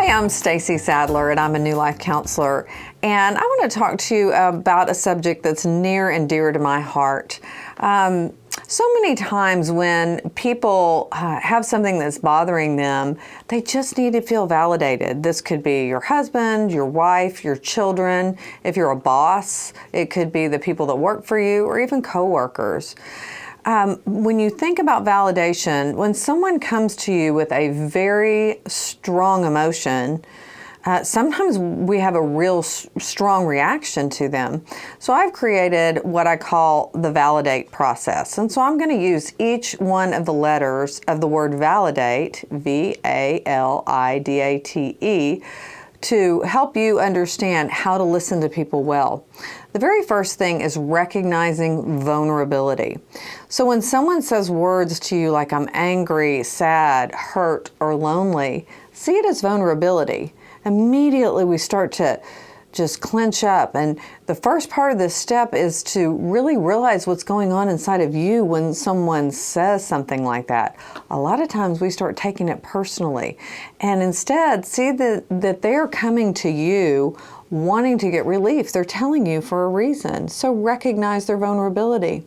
Hi, I'm Stacey Sadler, and I'm a New Life counselor. And I want to talk to you about a subject that's near and dear to my heart. So many times when people have something that's bothering them, they just need to feel validated. This could be your husband, your wife, your children. If you're a boss, it could be the people that work for you, or even coworkers. When you think about validation, when someone comes to you with a very strong emotion, sometimes we have a real strong reaction to them. So I've created what I call the validate process. And so I'm going to use each one of the letters of the word validate, V-A-L-I-D-A-T-E, to help you understand how to listen to people well. The very first thing is recognizing vulnerability. So when someone says words to you like I'm angry, sad, hurt, or lonely, see it as vulnerability. Immediately we start to just clench up. And the first part of this step is to really realize what's going on inside of you when someone says something like that. A lot of times we start taking it personally. And instead, see that they're coming to you wanting to get relief. They're telling you for a reason. So recognize their vulnerability.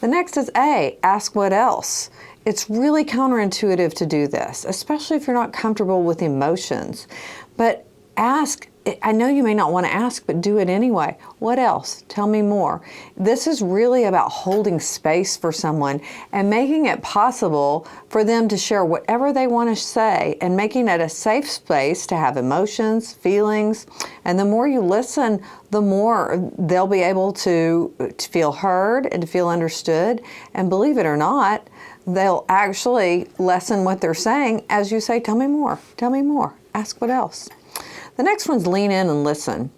The next is A, ask what else. It's really counterintuitive to do this, especially if you're not comfortable with emotions. But ask, I know you may not want to ask, but do it anyway. What else? Tell me more. This is really about holding space for someone and making it possible for them to share whatever they want to say and making it a safe space to have emotions, feelings. And the more you listen, the more they'll be able to feel heard and to feel understood. And believe it or not, they'll actually lessen what they're saying as you say, tell me more, ask what else. The next one's lean in and listen.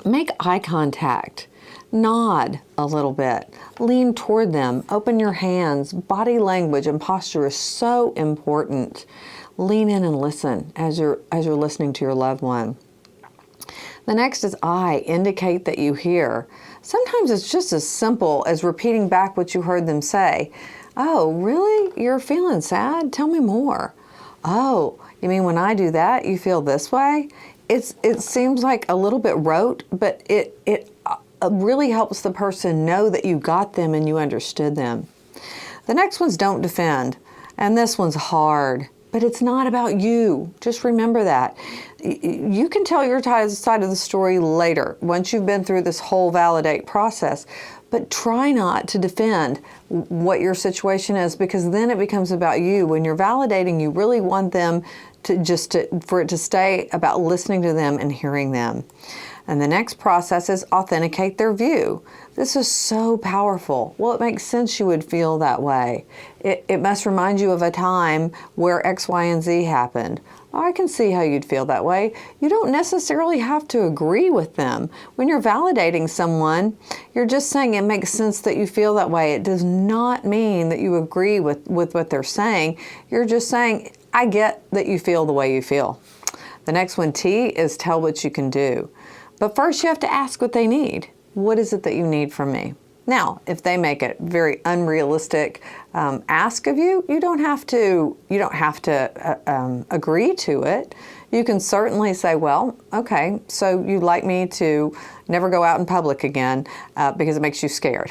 Make eye contact. Nod a little bit. Lean toward them. Open your hands. Body language and posture is so important. Lean in and listen as you're listening to your loved one. The next is I. Indicate that you hear. Sometimes it's just as simple as repeating back what you heard them say. Oh, really? You're feeling sad? Tell me more. Oh, you mean when I do that, you feel this way? It seems like a little bit rote, but it really helps the person know that you got them and you understood them. The next one's don't defend. And this one's hard, but it's not about you. Just remember that. You can tell your side of the story later, once you've been through this whole validate process. But try not to defend what your situation is, because then it becomes about you. When you're validating, you really want them for it to stay about listening to them and hearing them. And the next process is authenticate their view. This is so powerful. Well, it makes sense you would feel that way. It must remind you of a time where X, Y, and Z happened. Oh, I can see how you'd feel that way. You don't necessarily have to agree with them. When you're validating someone, you're just saying it makes sense that you feel that way. It does not mean that you agree with what they're saying. You're just saying, I get that you feel the way you feel. The next one, T, is tell what you can do. But first you have to ask what they need. What is it that you need from me? Now, if they make a very unrealistic ask of you, you don't have to agree to it. You can certainly say, well, okay, so you'd like me to never go out in public again because it makes you scared.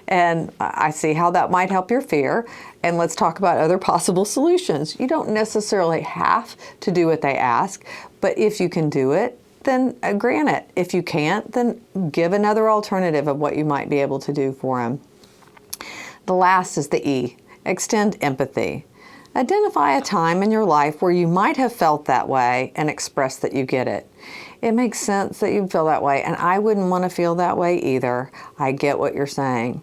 And I see how that might help your fear. And let's talk about other possible solutions. You don't necessarily have to do what they ask, but if you can do it, then grant it. If you can't, then give another alternative of what you might be able to do for them. The last is the E, extend empathy. Identify a time in your life where you might have felt that way and express that you get it. It makes sense that you feel that way, and I wouldn't want to feel that way either. I get what you're saying.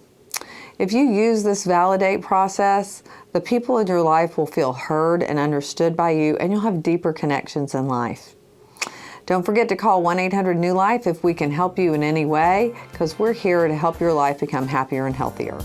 If you use this validate process, the people in your life will feel heard and understood by you, and you'll have deeper connections in life. Don't forget to call 1-800-NEW-LIFE if we can help you in any way, because we're here to help your life become happier and healthier.